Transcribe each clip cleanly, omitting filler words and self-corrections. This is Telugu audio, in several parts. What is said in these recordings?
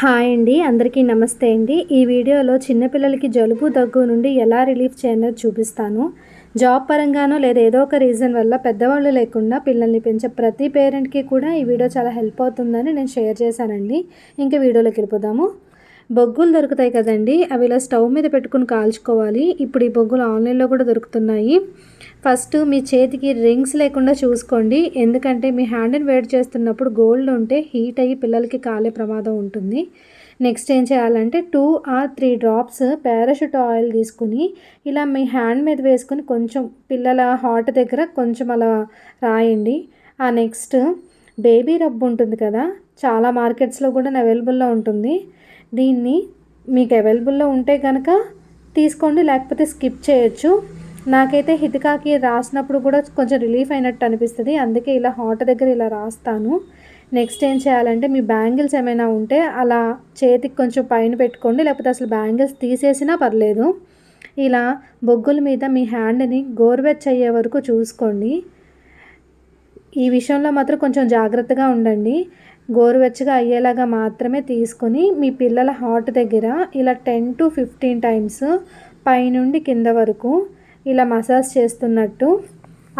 హాయ్ అండి, అందరికీ నమస్తే అండి. ఈ వీడియోలో చిన్నపిల్లలకి జలుబు దగ్గు నుండి ఎలా రిలీఫ్ చేయాలో చూపిస్తాను. జాబ్ పరంగానో లేదా ఏదో ఒక రీజన్ వల్ల పెద్దవాళ్ళు లేకుండా పిల్లల్ని పెంచే ప్రతి పేరెంట్కి కూడా ఈ వీడియో చాలా హెల్ప్ అవుతుందని నేను షేర్ చేశానండి. ఇంకా వీడియోలోకి వెళ్ళిపోదాము. బొగ్గులు దొరుకుతాయి కదండి, అవి ఇలా స్టవ్ మీద పెట్టుకుని కాల్చుకోవాలి. ఇప్పుడు ఈ బొగ్గులు ఆన్లైన్లో కూడా దొరుకుతున్నాయి. ఫస్ట్ మీ చేతికి రింగ్స్ లేకుండా చూసుకోండి, ఎందుకంటే మీ హ్యాండ్ని వేడి చేస్తున్నప్పుడు గోల్డ్ ఉంటే హీట్ అయ్యి పిల్లలకి కాలే ప్రమాదం ఉంటుంది. నెక్స్ట్ ఏం చేయాలంటే 2 or 3 డ్రాప్స్ పారాషూట్ ఆయిల్ తీసుకుని ఇలా మీ హ్యాండ్ మీద వేసుకొని కొంచెం పిల్లల హార్ట్ దగ్గర కొంచెం అలా రాయండి. నెక్స్ట్ బేబీ రబ్ ఉంటుంది కదా, చాలా మార్కెట్స్లో కూడా అవైలబుల్లో ఉంటుంది. దీన్ని మీకు అవైలబుల్లో ఉంటే కనుక తీసుకోండి, లేకపోతే స్కిప్ చేయొచ్చు. నాకైతే హితికాకి రాసినప్పుడు కూడా కొంచెం రిలీఫ్ అయినట్టు అనిపిస్తుంది, అందుకే ఇలా హార్ట్ దగ్గర ఇలా రాస్తాను. నెక్స్ట్ ఏం చేయాలంటే మీ బ్యాంగిల్స్ ఏమైనా ఉంటే అలా చేతికి కొంచెం పైన పెట్టుకోండి, లేకపోతే అసలు బ్యాంగిల్స్ తీసేసినా పర్లేదు. ఇలా బొగ్గుల మీద మీ హ్యాండ్ని గోరువెచ్చయ్యే వరకు చూసుకోండి. ఈ విషయంలో మాత్రం కొంచెం జాగ్రత్తగా ఉండండి. గోరువెచ్చగా అయ్యేలాగా మాత్రమే తీసుకొని మీ పిల్లల హార్ట్ దగ్గర ఇలా 10 to 15 టైమ్స్ పైనుండి కింద వరకు ఇలా మసాజ్ చేస్తున్నట్టు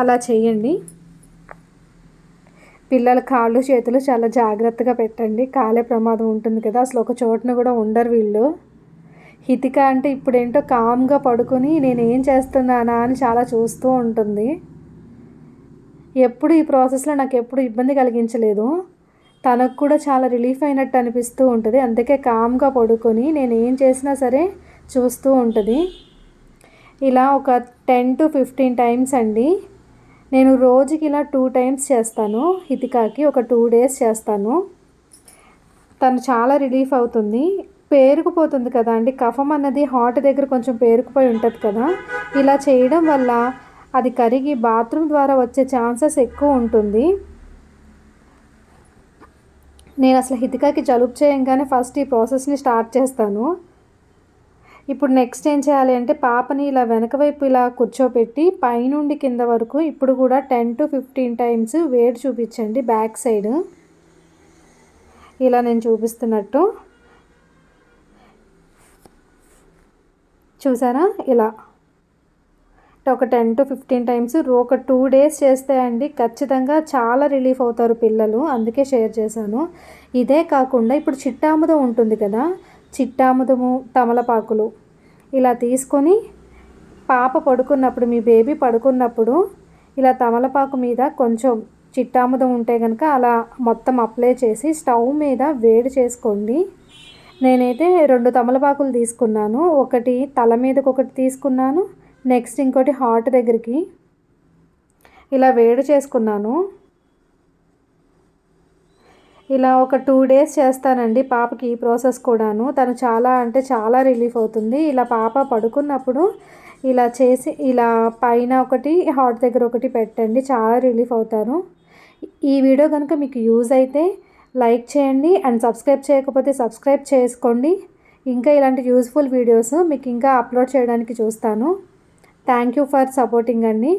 అలా చేయండి. పిల్లల కాళ్ళు చేతులు చాలా జాగ్రత్తగా పెట్టండి, కాలే ప్రమాదం ఉంటుంది కదా. అసలు ఒక చోటున కూడా ఉండరు వీళ్ళు. హితిక అంటే ఇప్పుడేంటో కామ్గా పడుకొని నేను ఏం చేస్తున్నానా అని చాలా చూస్తూ ఉంటుంది. ఎప్పుడు ఈ ప్రాసెస్లో నాకు ఎప్పుడు ఇబ్బంది కలిగించలేదు. తనకు కూడా చాలా రిలీఫ్ అయినట్టు అనిపిస్తూ ఉంటుంది, అందుకే కామ్గా పడుకొని నేను ఏం చేసినా సరే చూస్తూ ఉంటుంది. ఇలా ఒక 10 to 15 టైమ్స్ అండి. నేను రోజుకి ఇలా 2 టైమ్స్ చేస్తాను. హితికాకి ఒక 2 days చేస్తాను. తను చాలా రిలీఫ్ అవుతుంది. పేరుకుపోతుంది కదా అండి, కఫం అన్నది హార్ట్ దగ్గర కొంచెం పేరుకుపోయి ఉంటుంది కదా. ఇలా చేయడం వల్ల అది కరిగి బాత్రూమ్ ద్వారా వచ్చే ఛాన్సెస్ ఎక్కువ ఉంటుంది. నేను అసలు హితికాకి జలుబు చేయంగానే ఫస్ట్ ఈ ప్రాసెస్ని స్టార్ట్ చేస్తాను. ఇప్పుడు నెక్స్ట్ ఏం చేయాలి అంటే పాపని ఇలా వెనక వైపు ఇలా కూర్చోపెట్టి పైనుండి కింద వరకు ఇప్పుడు కూడా 10 to 15 టైమ్స్ వేడి చూపించండి బ్యాక్ సైడ్. ఇలా నేను చూపిస్తున్నట్టు చూసారా, ఇలా ఒక 10 to 15 టైమ్స్ ఒక 2 days చేస్తే అండి ఖచ్చితంగా చాలా రిలీఫ్ అవుతారు పిల్లలు, అందుకే షేర్ చేశాను. ఇదే కాకుండా ఇప్పుడు చిట్టాముదం ఉంటుంది కదా, చిట్టాముదము తమలపాకులు ఇలా తీసుకొని పాప పడుకున్నప్పుడు మీ బేబీ పడుకున్నప్పుడు ఇలా తమలపాకు మీద కొంచెం చిట్టాముదం ఉంటే కనుక అలా మొత్తం అప్లై చేసి స్టవ్ మీద వేడి చేసుకోండి. నేనైతే 2 తమలపాకులు తీసుకున్నాను, ఒకటి తల మీదకి ఒకటి తీసుకున్నాను, నెక్స్ట్ ఇంకోటి హార్ట్ దగ్గరికి ఇలా వేడి చేసుకున్నాను. ఇలా ఒక 2 days చేస్తానండి పాపకి ఈ ప్రాసెస్ కూడాను. తను చాలా అంటే చాలా రిలీఫ్ అవుతుంది. ఇలా పాప పడుకున్నప్పుడు ఇలా చేసి ఇలా పైన ఒకటి హార్ట్ దగ్గర ఒకటి పెట్టండి, చాలా రిలీఫ్ అవుతారు. ఈ వీడియో కనుక మీకు యూజ్ అయితే లైక్ చేయండి అండ్ సబ్స్క్రైబ్ చేయకపోతే సబ్స్క్రైబ్ చేసుకోండి. ఇంకా ఇలాంటి యూజ్ఫుల్ వీడియోస్ మీకు ఇంకా అప్లోడ్ చేయడానికి చూస్తాను. థ్యాంక్ యూ ఫర్ సపోర్టింగ్ అండి.